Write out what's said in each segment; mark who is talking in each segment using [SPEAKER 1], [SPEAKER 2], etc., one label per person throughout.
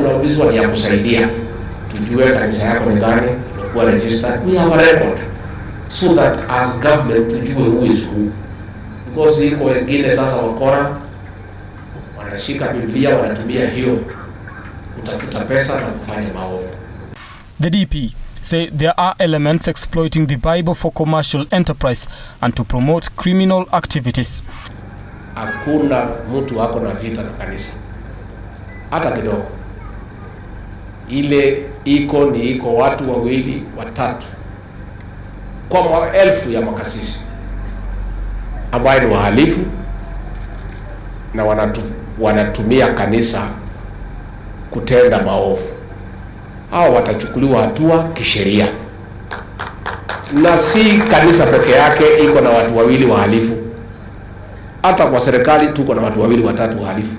[SPEAKER 1] unaulizwa ni ya kusaidia tujue kanisa yako ni gani, imekuwa registered, we have a record, so that as government tujue who is who. Because iko wengine sasa wakora wanashika Biblia wanatumia hiyo kutafuta pesa na kufanya maovu.
[SPEAKER 2] The DP say there are elements exploiting the Bible for commercial enterprise and to promote criminal activities.
[SPEAKER 1] Hakuna mtu wako na vita na kanisa hata kidogo. Ile iko watu wawili watatu kwa maelfu ya makasisi ambao ni wahalifu na wanatumia kanisa kutenda maovu. Hao watachukuliwa hatua kisheria. Na si kanisa peke yake iko na watu wawili wahalifu. Hata kwa serikali tuko na watu wawili watatu wahalifu.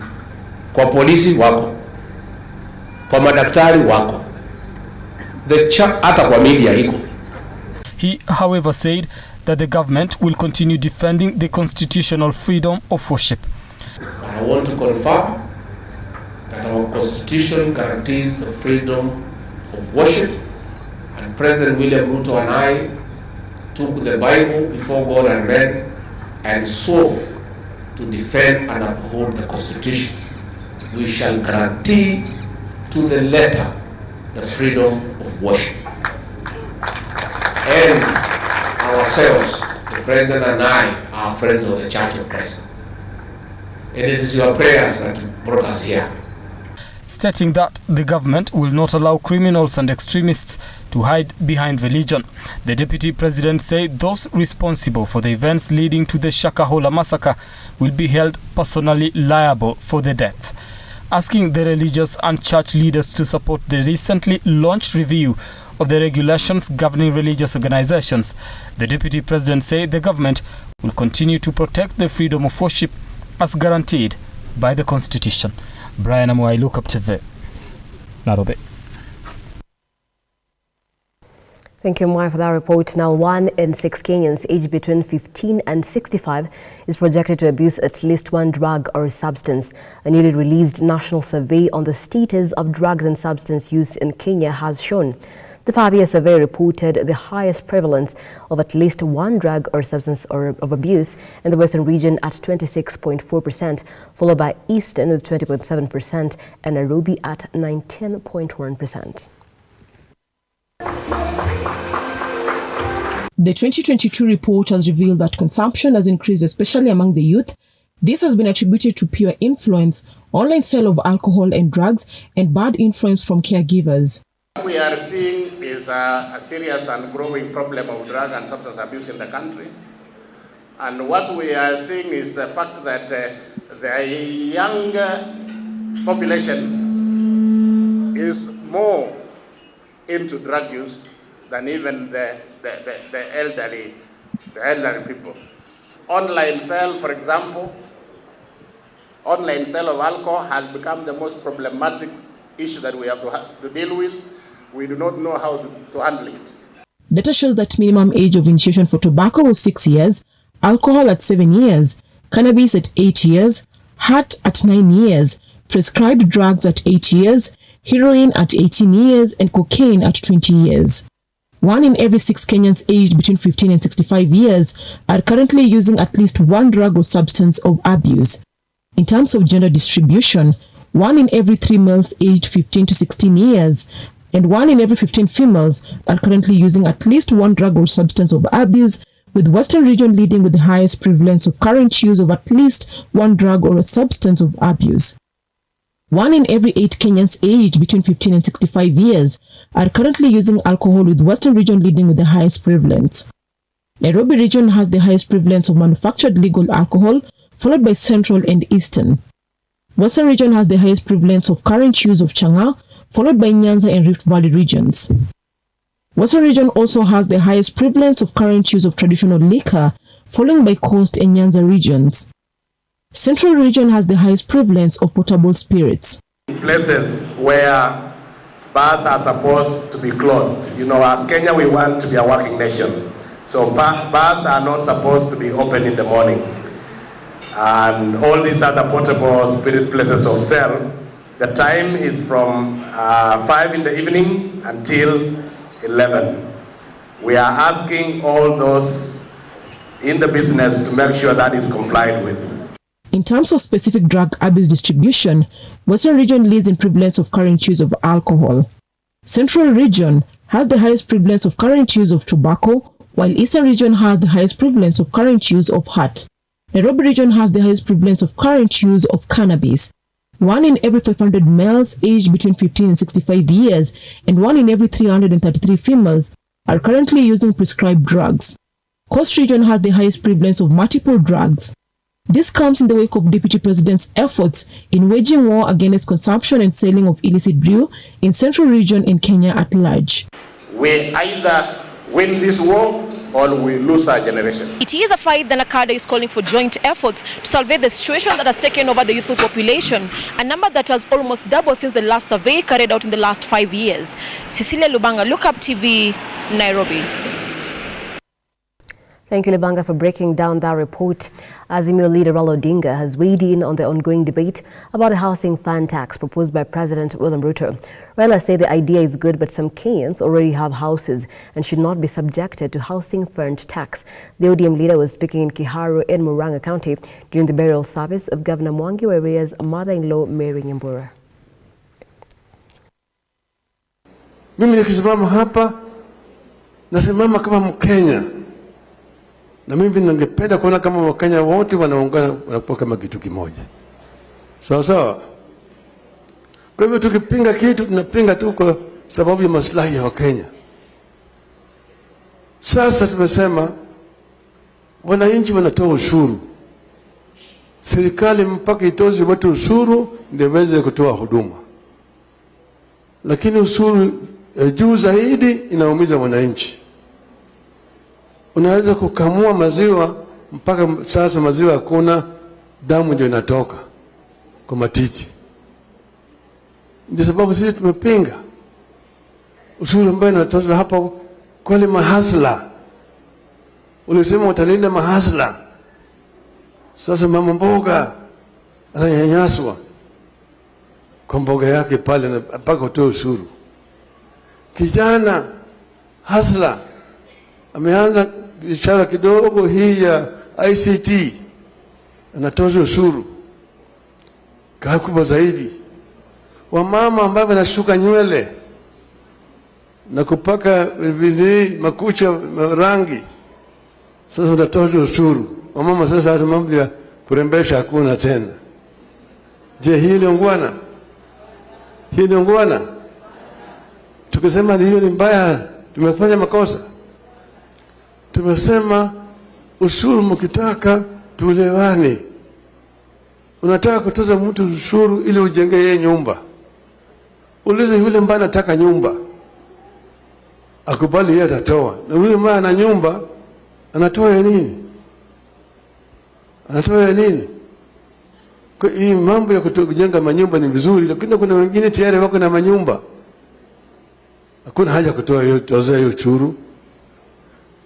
[SPEAKER 1] Kwa polisi wako. Kwa madaktari wako. Hata kwa media iko.
[SPEAKER 2] He, however, said that the government will continue defending the constitutional freedom of worship.
[SPEAKER 1] I want to confirm that our constitution guarantees the freedom of worship, and President William Ruto and I took the Bible before God and men and swore to defend and uphold the constitution. We shall guarantee to the letter the freedom of worship. And ourselves, the President and I, are friends of the Church of Christ. And it is your prayers that brought us here.
[SPEAKER 2] Stating that the government will not allow criminals and extremists to hide behind religion. The Deputy President said those responsible for the events leading to the Shakahola massacre will be held personally liable for the death. Asking the religious and church leaders to support the recently launched review of the regulations governing religious organizations, the Deputy President said the government will continue to protect the freedom of worship as guaranteed by the Constitution. Brian Amuai, LookUPTV, Nairobi.
[SPEAKER 3] Thank you, Mwai, for that report. Now, 1 in 6 Kenyans aged between 15 and 65 is projected to abuse at least one drug or substance. A newly released national survey on the status of drugs and substance use in Kenya has shown. The 5-year survey reported the highest prevalence of at least one drug or substance of abuse in the Western region at 26.4%, followed by Eastern with 20.7% and Nairobi at 19.1%.
[SPEAKER 4] The 2022 report has revealed that consumption has increased, especially among the youth. This has been attributed to peer influence, online sale of alcohol and drugs, and bad influence from caregivers.
[SPEAKER 5] What we are seeing is a serious and growing problem of drug and substance abuse in the country. And what we are seeing is the fact that the younger population is more into drug use than even the elderly people. Online sale, for example, online sale of alcohol has become the most problematic issue that we have to deal with. We do not know how to handle it.
[SPEAKER 4] Data shows that minimum age of initiation for tobacco was 6 years, alcohol at 7 years, cannabis at 8 years, heart at 9 years, prescribed drugs at 8 years, heroin at 18 years, and cocaine at 20 years. 1 in every 6 Kenyans aged between 15 and 65 years are currently using at least one drug or substance of abuse. In terms of gender distribution, 1 in every 3 males aged 15 to 16 years and 1 in every 15 females are currently using at least one drug or substance of abuse, with Western region leading with the highest prevalence of current use of at least one drug or a substance of abuse. 1 in every 8 Kenyans aged between 15 and 65 years are currently using alcohol, with Western region leading with the highest prevalence. Nairobi region has the highest prevalence of manufactured legal alcohol, followed by Central and Eastern. Western region has the highest prevalence of current use of changa, followed by Nyanza and Rift Valley regions. Western region also has the highest prevalence of current use of traditional liquor, following by Coast and Nyanza regions. Central region has the highest prevalence of potable spirits.
[SPEAKER 5] Places where bars are supposed to be closed. You know, as Kenya, we want to be a working nation. So bars are not supposed to be open in the morning. And all these other portable spirit places of sale The time is from 5 in the evening until 11. We are asking all those in the business to make sure that is complied with.
[SPEAKER 4] In terms of specific drug abuse distribution, Western Region leads in prevalence of current use of alcohol. Central Region has the highest prevalence of current use of tobacco, while Eastern Region has the highest prevalence of current use of hart. Nairobi Region has the highest prevalence of current use of cannabis. 1 in every 500 males aged between 15 and 65 years and 1 in every 333 females are currently using prescribed drugs. Coast Region has the highest prevalence of multiple drugs. This comes in the wake of Deputy President's efforts in waging war against consumption and selling of illicit brew in Central Region and Kenya at large.
[SPEAKER 5] We either win this war or we lose our generation.
[SPEAKER 6] It is a fight that Nakada is calling for joint efforts to salvage the situation that has taken over the youthful population, a number that has almost doubled since the last survey carried out in the last 5 years. Cecilia Lubanga, Lookup TV, Nairobi.
[SPEAKER 3] Thank you, Lubanga, for breaking down that report. Azimio leader Raila Odinga has weighed in on the ongoing debate about the housing fund tax proposed by President William Ruto. Raila said the idea is good, but some Kenyans already have houses and should not be subjected to housing fund tax. The ODM leader was speaking in Kiharu in Murang'a County during the burial service of Governor Mwangi Wairea's mother-in-law, Mary Nyambura.
[SPEAKER 7] Mimi nikisimama hapa nasimama kama Mkenya. Na mimi ningependa kuona kama Wakenya wote wanaungana wanakuwa kama kitu kimoja. Sawa sawa. Kwa hivyo tukipinga kitu tunapinga tu kwa sababu ya maslahi ya Wakenya. Sasa tumesema wananchi wanatoa ushuru. Serikali mpaka itoze watu ushuru ndio iweze kutoa huduma. Lakini ushuru juu zaidi inaumiza wananchi. Unaweza kukamua maziwa mpaka sasa maziwa hakuna, damu ndio inatoka kwa matiti. Ndio sababu sisi tumepinga ushuru ambao unatozwa hapa kwa wale mahasla. Ulisema utalinda mahasla. Sasa mama mboga ananyanyaswa kwa mboga yake pale mpaka utoe ushuru. Kijana hasla ameanza biashara kidogo hii ya ICT, anatoza ushuru kubwa zaidi. Wamama ambao wanashuka nywele na kupaka makucha rangi, sasa wanatoza ushuru. Wamama sasa hata mambo ya kurembesha hakuna tena. Je, hii ni ungwana? Hii ni ungwana? Tukisema hiyo ni mbaya, tumefanya makosa. Tumesema ushuru mkitaka tuelewane. Unataka kutoza mtu ushuru ili ujenge yeye nyumba. Ulize yule ambaye anataka nyumba. Akubali yeye atatoa. Na yule ambaye ana nyumba anatoa ya nini? Anatoa ya nini? Kwa hii mambo ya kujenga manyumba ni vizuri, lakini kuna wengine tayari wako na manyumba. Hakuna haja kutoa hiyo toza hiyo ushuru.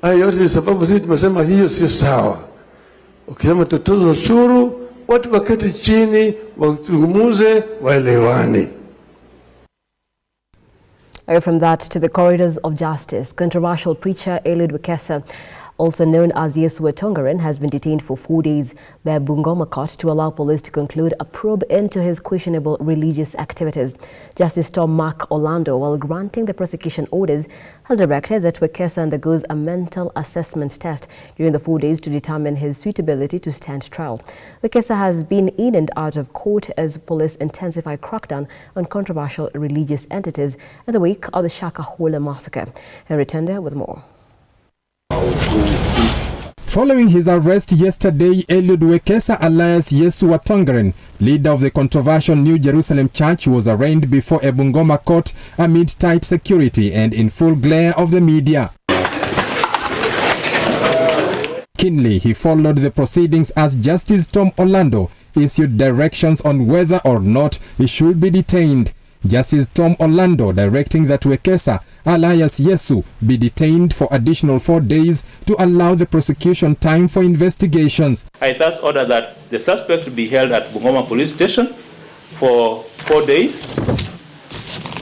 [SPEAKER 7] Haya yote ni sababu sisi tumesema hiyo sio sawa. Ukisema tutoze ushuru, watu waketi chini, wazungumze, waelewane.
[SPEAKER 3] Away from that to the corridors of justice, controversial preacher Eliud Wekesa, also known as Yesu Tongaren, has been detained for 4 days by Bungoma Court to allow police to conclude a probe into his questionable religious activities. Justice Tom Mark Orlando, while granting the prosecution orders, has directed that Wekesa undergoes a mental assessment test during the 4 days to determine his suitability to stand trial. Wekesa has been in and out of court as police intensify crackdown on controversial religious entities in the wake of the Shakahola massacre. Henry Tende with more.
[SPEAKER 8] Following his arrest yesterday, Eliud Wekesa alias Yesu Tongaren, leader of the controversial New Jerusalem Church, was arraigned before a Bungoma court amid tight security and in full glare of the media. Keenly, he followed the proceedings as Justice Tom Orlando issued directions on whether or not he should be detained. Justice Tom Orlando directing that Wekesa, alias Yesu, be detained for additional 4 days to allow the prosecution time for investigations.
[SPEAKER 9] I thus order that the suspect be held at Bungoma Police Station for 4 days,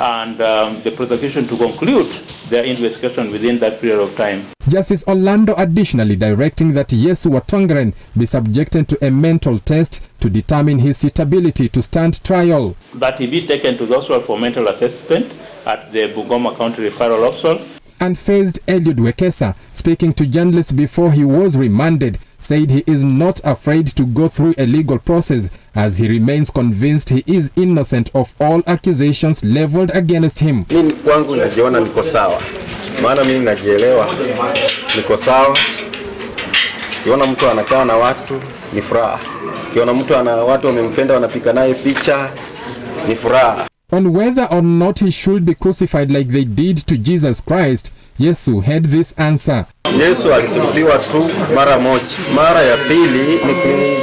[SPEAKER 9] and the prosecution to conclude their investigation within that period of time.
[SPEAKER 8] Justice Orlando additionally directing that Yesu Watongren be subjected to a mental test to determine his suitability to stand trial.
[SPEAKER 9] That he be taken to the hospital for mental assessment at the Bungoma County Referral Hospital.
[SPEAKER 8] Unfazed Eliud Wekesa, speaking to journalists before he was remanded, said he is not afraid to go through a legal process as he remains convinced he is innocent of all accusations leveled against him.
[SPEAKER 10] Mimi kwangu najiona niko sawa. Maana mimi najielewa niko sawa. Kiona mtu anakaa na watu ni furaha. Kiona mtu watu wamempenda wanapika naye picha ni furaha.
[SPEAKER 8] On whether or not he should be crucified like they did to Jesus Christ, Yesu had this answer.
[SPEAKER 10] Yesu alisulubiwa tu mara moja. Mara ya pili ni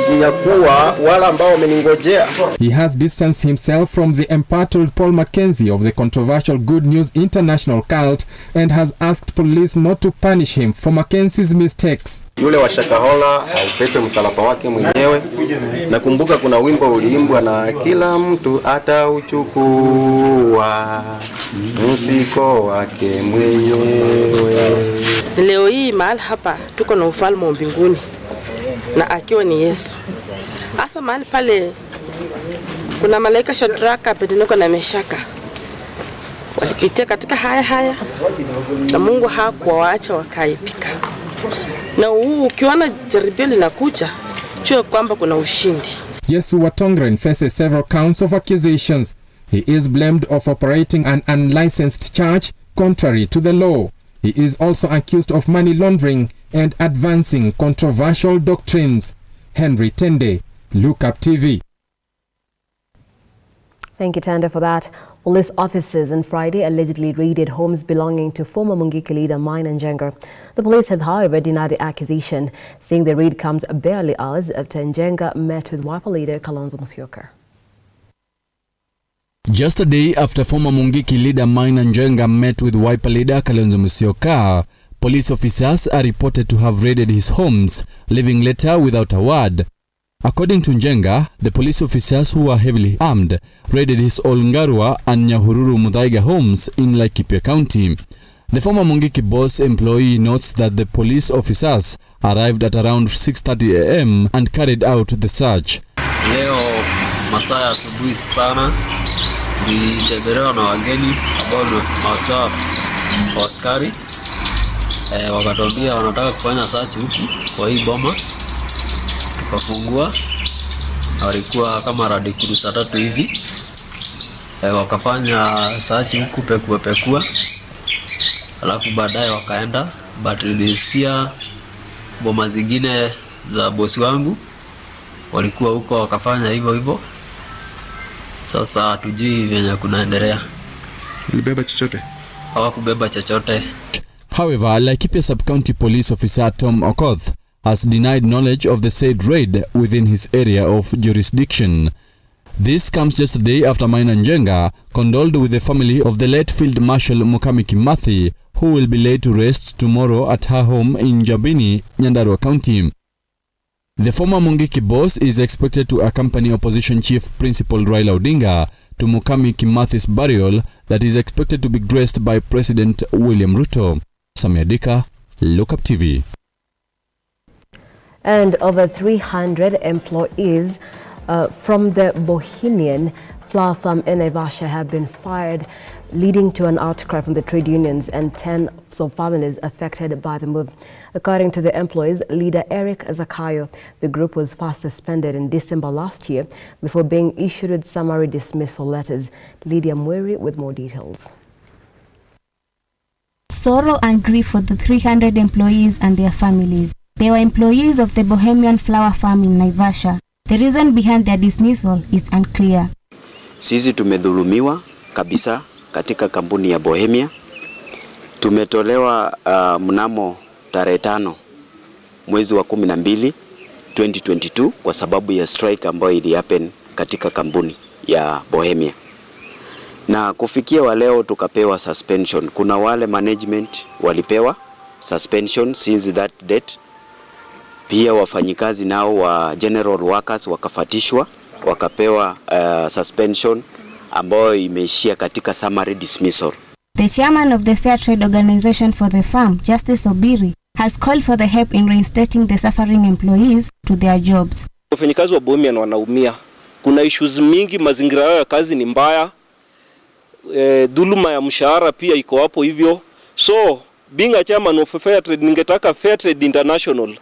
[SPEAKER 10] kunyakuwa wala ambao wameningojea.
[SPEAKER 8] He has distanced himself from the embattled Paul Mackenzie of the controversial Good News International cult and has asked police not to punish him for Mackenzie's mistakes.
[SPEAKER 10] Yule wa Shakahola aupepe msalaba wake mwenyewe. Nakumbuka kuna wimbo uliimbwa na kila mtu atauchukua mzigo wake mwenyewe.
[SPEAKER 11] Leo hii mahali hapa tuko na ufalme wa mbinguni na akiwa ni Yesu. Hasa mahali pale kuna malaika Shadraka, Abednego na Meshaka. Walipitia katika haya na Mungu hakuwaacha wakaipika. Na huu ukiona jaribio linakuja, jua kwamba kuna ushindi.
[SPEAKER 8] Yesu Watongren faces several counts of accusations. He is blamed of operating an unlicensed church contrary to the law. He is also accused of money laundering and advancing controversial doctrines. Henry Tende, Lookup TV.
[SPEAKER 3] Thank you, Tende, for that. Police officers on Friday allegedly raided homes belonging to former Mungiki leader Maina Njenga. The police have, however, denied the accusation, saying the raid comes barely hours after Njenga met with Wiper leader Kalonzo Musyoka.
[SPEAKER 12] Just a day after former Mungiki leader Maina Njenga met with Wiper leader Kalonzo Musyoka, police officers are reported to have raided his homes, leaving later without a word. According to Njenga, the police officers who were heavily armed raided his Olngarwa and Nyahururu Muthaiga homes in Laikipia County. The former Mungiki boss employee notes that the police officers arrived at around 6:30 a.m. and carried out the search.
[SPEAKER 13] Leo masaa ya asubuhi sana nilitembelewa na wageni ambao ni maafisa wa askari. Wakatuambia wanataka kufanya search huku kwa hii boma. Tukafungua, walikuwa kama radikuru saa 3 hivi. Wakafanya search huku pekua. Alafu baadaye wakaenda, but nilisikia boma zingine za bosi wangu walikuwa huko wakafanya hivyo. Sasa hatujui venye kunaendelea.
[SPEAKER 14] Ulibeba chochote?
[SPEAKER 13] Hawakubeba chochote.
[SPEAKER 12] However, Laikipia Sub-County Police Officer Tom Okoth has denied knowledge of the said raid within his area of jurisdiction. This comes just a day after Maina Njenga condoled with the family of the late Field Marshal Mukami Kimathi, who will be laid to rest tomorrow at her home in Jabini, Nyandarua County. The former Mungiki boss is expected to accompany opposition chief Principal Raila Odinga to Mukami Kimathi's burial that is expected to be graced by President William Ruto. Samia Dika, Lookup TV.
[SPEAKER 3] And over 300 employees from the Bohemian flower farm in Naivasha have been fired, leading to an outcry from the trade unions and 10 families affected by the move. According to the employees' leader Eric Zakayo, the group was first suspended in December last year before being issued with summary dismissal letters. Lydia Mweri with more details.
[SPEAKER 15] Sorrow and grief for the 300 employees and their families. They were employees of the Bohemian flower farm in Naivasha. The reason behind their dismissal is unclear.
[SPEAKER 16] Sisi tumedhulumiwa kabisa katika kampuni ya Bohemia. Tumetolewa mnamo tarehe 5 mwezi wa 12 2022 kwa sababu ya strike ambayo ili happen katika kampuni ya Bohemia. Na kufikia wa leo tukapewa suspension. Kuna wale management walipewa suspension since that date. Pia wafanyikazi nao wa general workers wakafatishwa wakapewa suspension ambayo imeishia katika summary dismissal.
[SPEAKER 15] The chairman of the Fair Trade Organization for the Farm, Justice Obiri, has called for the help in reinstating the suffering employees to their jobs.
[SPEAKER 17] Wafanyikazi wa Bohemian wanaumia. Kuna issues mingi, mazingira yao ya kazi ni mbaya. Dhuluma ya mshahara pia iko hapo hivyo. So, being a chairman of Fair Trade, ningetaka Fair Trade International,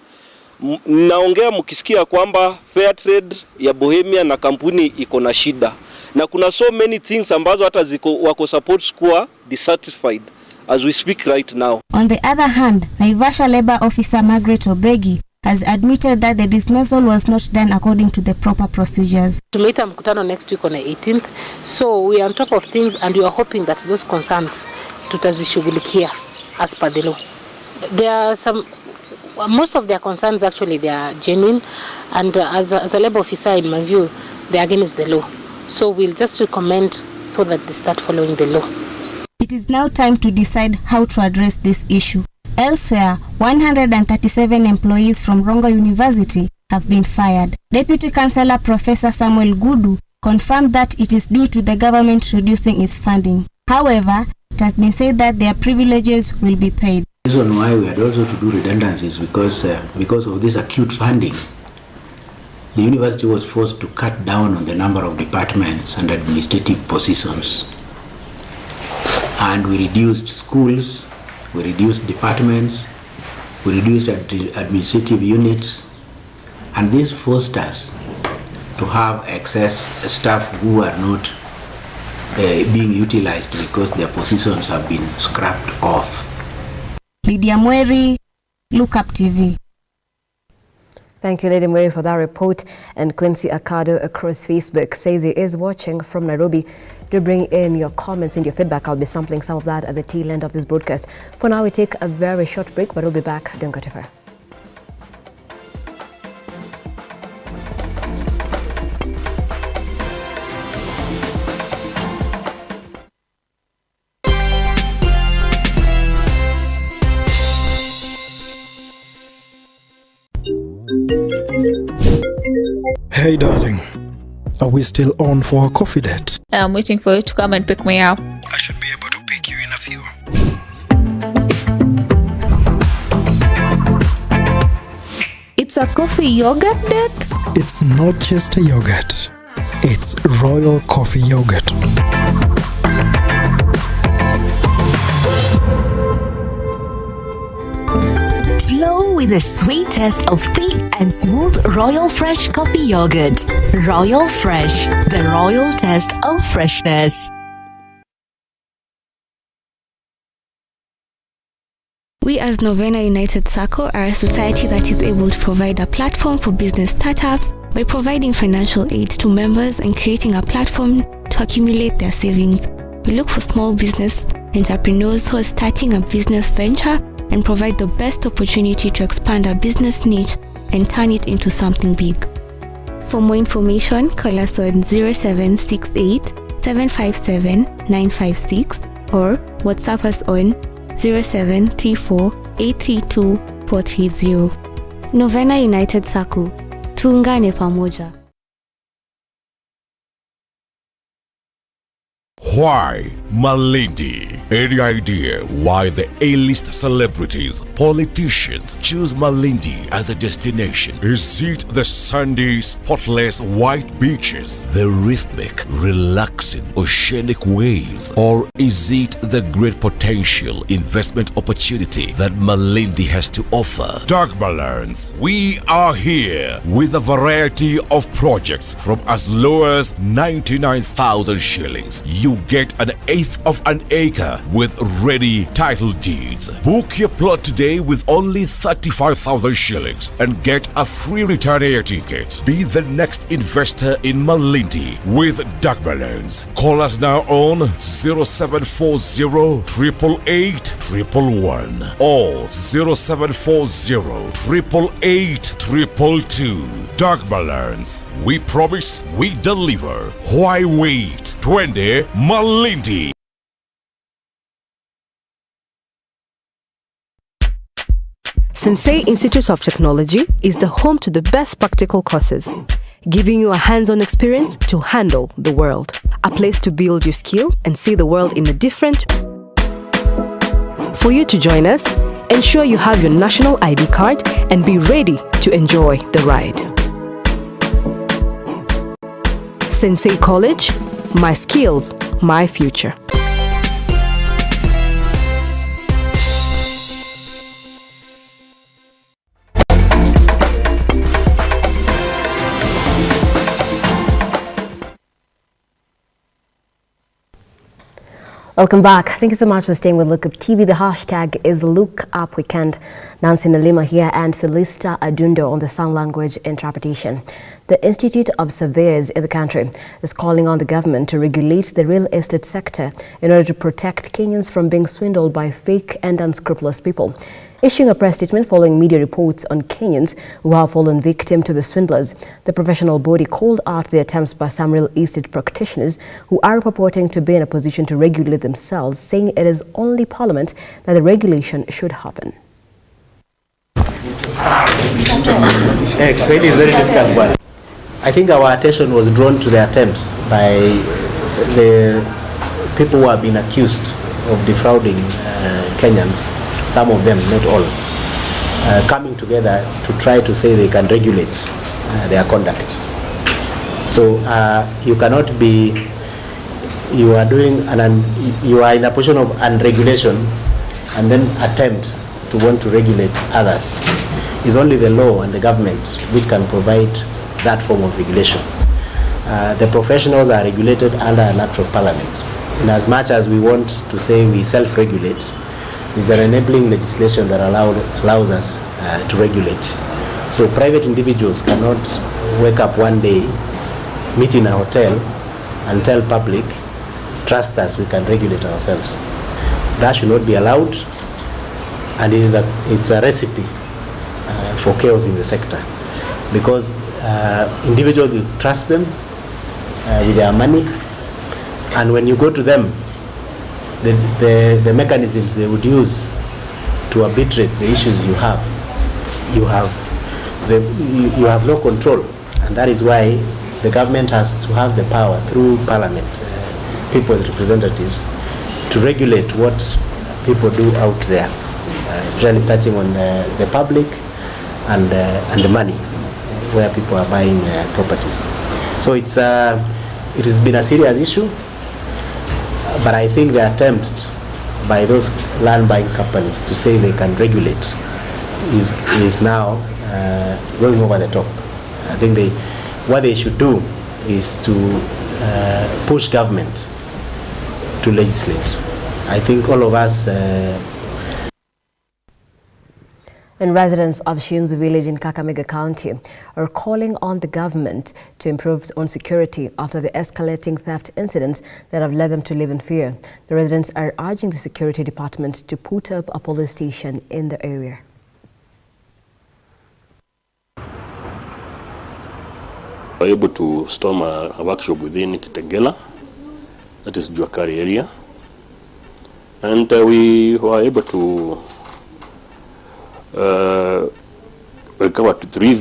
[SPEAKER 17] naongea mkisikia kwamba Fair Trade ya Bohemian na kampuni iko na shida. Na kuna so many things ambazo hata wako support kuwa dissatisfied as we speak right now.
[SPEAKER 15] On the other hand, Naivasha Labor Officer Margaret Obegi has admitted that the dismissal was not done according to the proper procedures.
[SPEAKER 18] Tumeita mkutano next week on the 18th, so we are on top of things and we are hoping that those concerns tutazishughulikia as per the law. There are most of their concerns actually they are genuine, and as a labor officer in my view, they are against the law. So we'll just recommend so that they start following the law.
[SPEAKER 15] It is now time to decide how to address this issue. Elsewhere, 137 employees from Rongo University have been fired. Deputy Chancellor Professor Samuel Gudu confirmed that it is due to the government reducing its funding. However, it has been said that their privileges will be paid.
[SPEAKER 19] The reason why we had also to do redundancies because of this acute funding, the university was forced to cut down on the number of departments and administrative positions. And we reduced schools, we reduced departments, we reduced administrative units, and this forced us to have excess staff who are not being utilized because their positions have been scrapped off.
[SPEAKER 15] Lydia Mweri, Lookup TV.
[SPEAKER 3] Thank you, Lady Mweri, for that report. And Quincy Akado across Facebook says he is watching from Nairobi. Do bring in your comments and your feedback. I'll be sampling some of that at the tail end of this broadcast. For now, we take a very short break, but we'll be back. Don't go too far.
[SPEAKER 20] Hey darling, are we still on for a coffee date?
[SPEAKER 21] I'm waiting for you to come and pick me up.
[SPEAKER 20] I should be able to pick you in a few.
[SPEAKER 21] It's a coffee yogurt date?
[SPEAKER 20] It's not just a yogurt, it's royal coffee yogurt.
[SPEAKER 22] Flow with the sweet taste of thick and smooth Royal Fresh coffee yogurt. Royal Fresh, the royal taste of freshness.
[SPEAKER 23] We as Novena United Circle are a society that is able to provide a platform for business startups by providing financial aid to members and creating a platform to accumulate their savings. We look for small business entrepreneurs who are starting a business venture and provide the best opportunity to expand our business niche and turn it into something big. For more information, call us on 0768 757 956 or WhatsApp us on 0734 832 430. Novena United Circle. Tuungane pamoja.
[SPEAKER 24] Why Malindi? Any idea why the A-list celebrities, politicians choose Malindi as a destination? Is it the sandy, spotless white beaches, the rhythmic, relaxing oceanic waves, or is it the great potential investment opportunity that Malindi has to offer? Dark Balance, we are here with a variety of projects from as low as 99,000 shillings. You get an eighth of an acre with ready title deeds. Book your plot today with only 35,000 shillings and get a free return air ticket. Be the next investor in Malindi with Dark Balance. Call us now on 0740 888 111 or 0740 888 222. Dark Balance. We promise, we deliver. Why wait? 20 Malindi.
[SPEAKER 25] Sensei Institute of Technology is the home to the best practical courses.
[SPEAKER 1] giving you a hands-on experience to handle the world. A place to build your skill and see the world in a different. For you to join us, ensure you have your national ID card and be ready to enjoy the ride. Sensei College, my skills, my future.
[SPEAKER 3] Welcome back. Thank you so much for staying with Lookup TV. The hashtag is Lookup Weekend. Nancy Nelima here and Felista Adundo on the sign language interpretation. The Institute of Surveyors in the country is calling on the government to regulate the real estate sector in order to protect Kenyans from being swindled by fake and unscrupulous people. Issuing a press statement following media reports on Kenyans who have fallen victim to the swindlers, the professional body called out the attempts by some real estate practitioners who are purporting to be in a position to regulate themselves, saying it is only Parliament that the regulation should happen.
[SPEAKER 2] It is very difficult one. I think our attention was drawn to the attempts by the people who have been accused of defrauding Kenyans. Some of them, not all, coming together to try to say they can regulate their conduct. So you cannot be, you are in a position of unregulation and then attempt to want to regulate others. It's only the law and the government which can provide that form of regulation. The professionals are regulated under an act of parliament. In as much as we want to say we self-regulate, is an enabling legislation that allows us to regulate. So private individuals cannot wake up one day, meet in a hotel and tell public, trust us, we can regulate ourselves. That should not be allowed, and it's a recipe for chaos in the sector, because individuals will trust them with their money, and when you go to them, the mechanisms they would use to arbitrate the issues you have no control, and that is why the government has to have the power through parliament, people's representatives, to regulate what people do out there, especially touching on the public and the money where people are buying properties. So it has been a serious issue. But I think the attempt by those land buying companies to say they can regulate is now going over the top. I think what they should do is to push government to legislate. I think all of us.
[SPEAKER 3] And residents of Shinzu village in Kakamega County are calling on the government to improve on security after the escalating theft incidents that have led them to live in fear. The residents are urging the security department to put up a police station in the area.
[SPEAKER 4] We were able to storm a workshop within Kitengela, that is Juakari area, and we were able to recovered two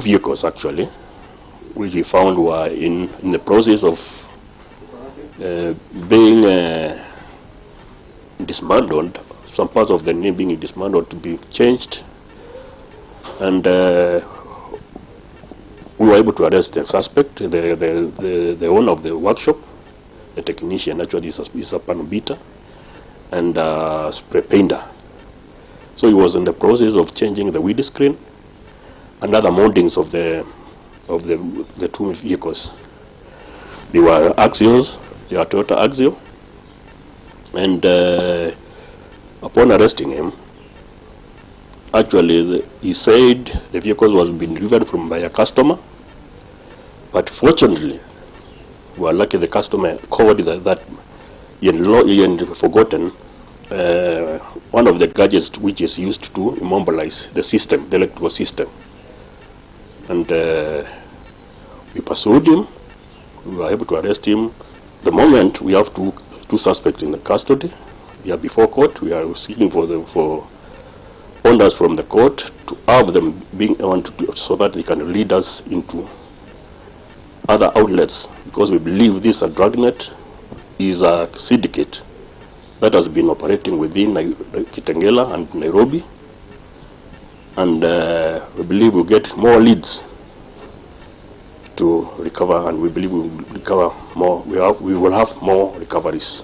[SPEAKER 4] vehicles actually, which we found were in the process of being dismantled. Some parts of the name being dismantled to be changed, and we were able to arrest the suspect, the owner of the workshop, the technician. Actually is a panobita and spray painter. So he was in the process of changing the windscreen and other moldings of the two vehicles. They were axials, they were Toyota Axio, and upon arresting him, actually he said the vehicles was being delivered by a customer, but fortunately we were lucky the customer covered that he had forgotten one of the gadgets which is used to immobilize the system, the electrical system. And we pursued him, we were able to arrest him. At the moment we have two suspects in the custody. We are before court. We are seeking for orders from the court to have them being able to do so that they can lead us into other outlets, because we believe this dragnet is a syndicate that has been operating within Kitengela and Nairobi, and we believe we'll get more leads to recover, and we believe we will recover more. We will have more recoveries.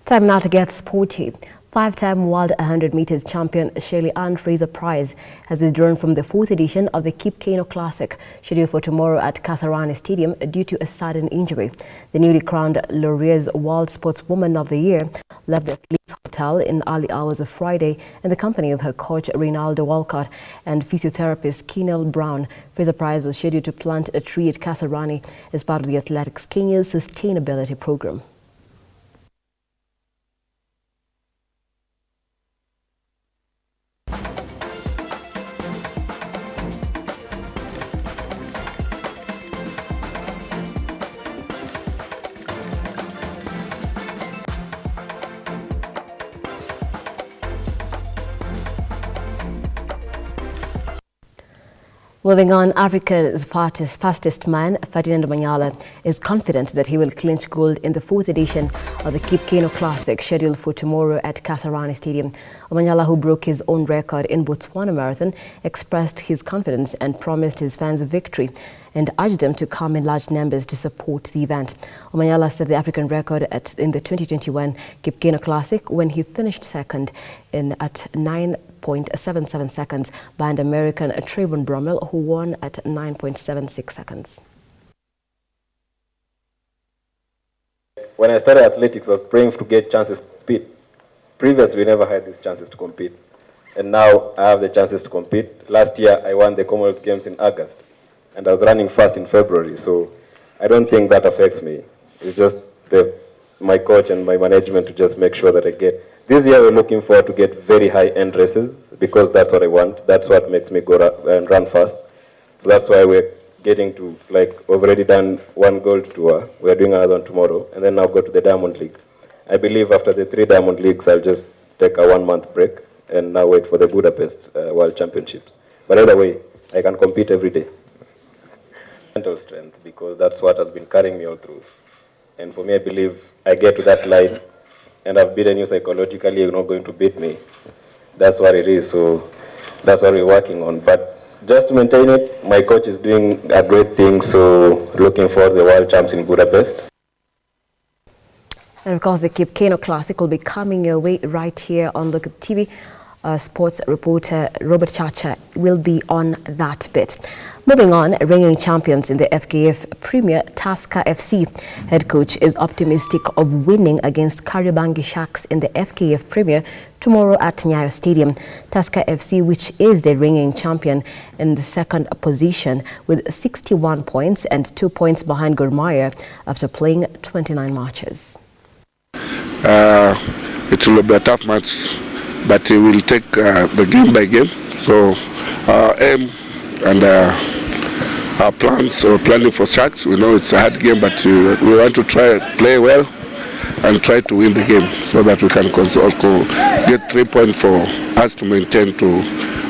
[SPEAKER 3] Time now to get sporty. Five-time World 100 meters champion Shelly Ann Fraser-Pryce has withdrawn from the fourth edition of the Cape Kano Classic, scheduled for tomorrow at Kasarani Stadium due to a sudden injury. The newly crowned Laurier's World Sportswoman of the Year left the athlete's hotel in early hours of Friday in the company of her coach Rinaldo Walcott and physiotherapist Kenel Brown. Fraser-Pryce was scheduled to plant a tree at Kasarani as part of the Athletics Kenya's sustainability program. Moving on, Africa's fastest man, Ferdinand Omanyala, is confident that he will clinch gold in the fourth edition of the Cape Kano Classic, scheduled for tomorrow at Kasarani Stadium. Omanyala, who broke his own record in Botswana Marathon, expressed his confidence and promised his fans a victory and urged them to come in large numbers to support the event. Omanyala set the African record in the 2021 Cape Kano Classic when he finished second at 9.77 seconds behind American Trayvon Bromell, who won at 9.76 seconds.
[SPEAKER 5] When I started athletics, I was praying to get chances to compete. Previously, we never had these chances to compete. And now I have the chances to compete. Last year, I won the Commonwealth Games in August, and I was running fast in February. So I don't think that affects me. It's just my coach and my management to just make sure that I get. This year, we're looking forward to get very high-end races because that's what I want. That's what makes me go and run fast. So that's why we're getting to, we've already done one gold tour. We're doing another one tomorrow, and then now go to the Diamond League. I believe after the 3 Diamond Leagues, I'll just take a 1-month break and now wait for the Budapest World Championships. But either way, I can compete every day. Mental strength, because that's what has been carrying me all through. And for me, I believe I get to that line, and I've beaten you psychologically, you're not going to beat me. That's what it is, so that's what we're working on. But just to maintain it, my coach is doing a great thing, so looking for the World Champs in Budapest.
[SPEAKER 3] And of course, the Cape Kano Classic will be coming your way right here on LookUPTV. Sports reporter Robert Chacha will be on that bit. Moving on, reigning champions in the FKF Premier, Tusker FC head coach is optimistic of winning against Kariobangi Sharks in the FKF Premier tomorrow at Nyayo Stadium. Tusker FC, which is the reigning champion, in the second position with 61 points and 2 points behind Gor Mahia after playing 29 matches.
[SPEAKER 6] It will be a tough match, but we will take the game by game. So our aim and our plans, or planning for Sharks, we know it's a hard game, but we want to play well and try to win the game so that we can get 3 points for us to maintain to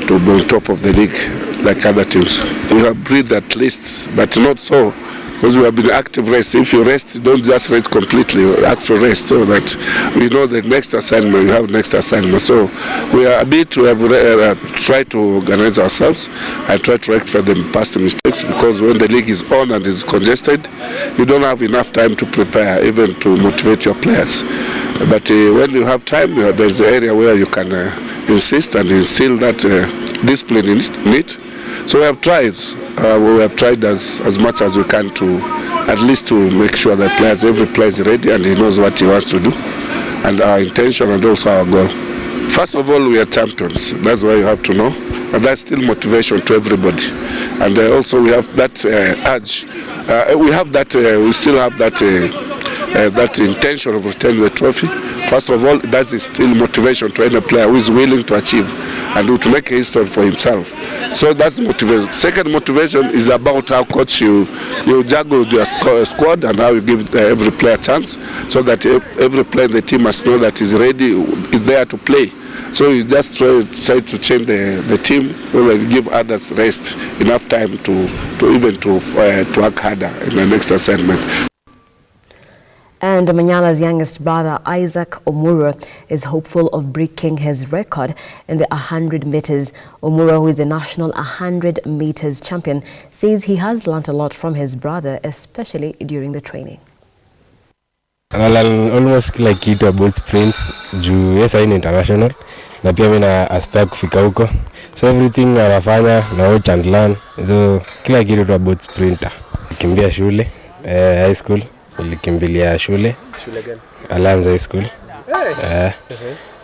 [SPEAKER 6] be on top of the league like other teams. We have breathed at least, but not so, because we have been active rest. If you rest, don't just rest completely, actual rest, so that we know the next assignment, we have next assignment. So we are a bit to try to organize ourselves and try to rectify the past mistakes, because when the league is on and is congested, you don't have enough time to prepare, even to motivate your players. But when you have time, there's the area where you can insist and instill that discipline in it. So we have tried. We have tried as much as we can to at least to make sure that every player is ready and he knows what he wants to do, and our intention and also our goal. First of all, we are champions. That's why you have to know, and that's still motivation to everybody. And also we have that urge. We still have that intention of retaining the trophy First of all, that is still motivation to any player who is willing to achieve and to make a history for himself. So that's motivation. Second motivation is about how coach you juggle your squad and how you give every player a chance, so that every player in the team must know that he's ready, is there to play. So you just try to change the team, give others rest, enough time to work harder in the next assignment.
[SPEAKER 3] And Manyala's youngest brother, Isaac Omura, is hopeful of breaking his record in the 100 meters. Omura, who is the national 100 meters champion, says he has learnt a lot from his brother, especially during the training.
[SPEAKER 7] I learn almost kila kitu about sprints, juu yes I international, na pia mimi aspire kufika huko. So everything anafanya na watch and learn. So kila kitu about sprinter. Kimbia shule, high school, nilikimbilia shule.
[SPEAKER 9] Shule gani?
[SPEAKER 7] Alliance High School.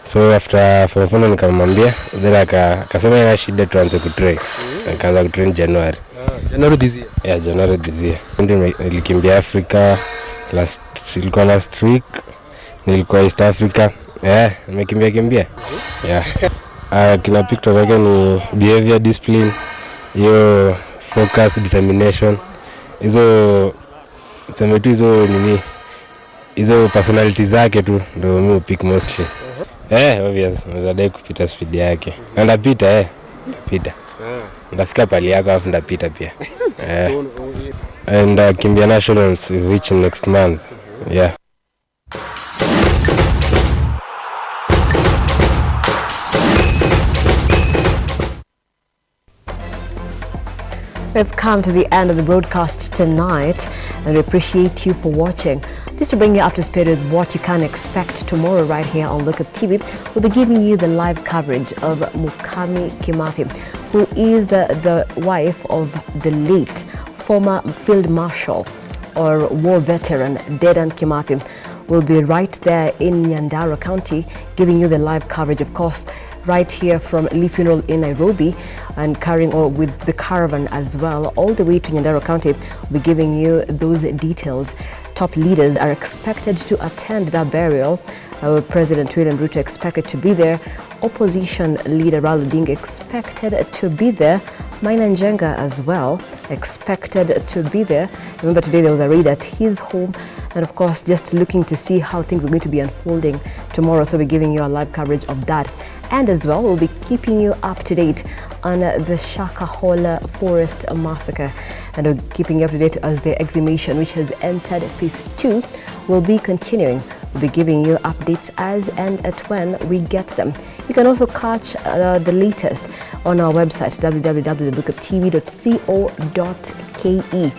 [SPEAKER 7] So after form 4 nikamwambia, then akasema yana shida tuanze kutrain. Akaanza kutrain January.
[SPEAKER 9] January this year.
[SPEAKER 7] Yeah, January this year. Nilikimbia Africa last week. Nilikuwa East Africa. Nimekimbia. Yeah. Kina picture yake ni behavior, discipline, hiyo focus, determination. Hizo sema tu hizo personality zake tu ndio mimi pick mostly. Obvious, mzadai kupita speed yake. Ndapita napita. Ndafika pali yako afu ndapita pia. And kimbia nationals which next month. Yeah.
[SPEAKER 3] We've come to the end of the broadcast tonight, and we appreciate you for watching. Just to bring you up to speed with what you can expect tomorrow right here on Lookup TV, we'll be giving you the live coverage of Mukami Kimathi, who is the wife of the late former Field Marshal or war veteran Dedan Kimathi. We'll be right there in Nyandarua County giving you the live coverage, of course, right here from Lee Funeral in Nairobi, and carrying on with the caravan as well all the way to Nyandarua County. We'll be giving you those details. Top leaders are expected to attend that burial. Our President William Ruto expected to be there. Opposition leader Raila Odinga expected to be there. Maina Njenga as well expected to be there. Remember, today there was a raid at his home, and of course just looking to see how things are going to be unfolding tomorrow. So we're giving you a live coverage of that. And as well, we'll be keeping you up to date on the Shakahola Forest Massacre. And we're keeping you up to date as the exhumation, which has entered phase 2, will be continuing. We'll be giving you updates as and at when we get them. You can also catch the latest on our website, www.lookuptv.co.ke.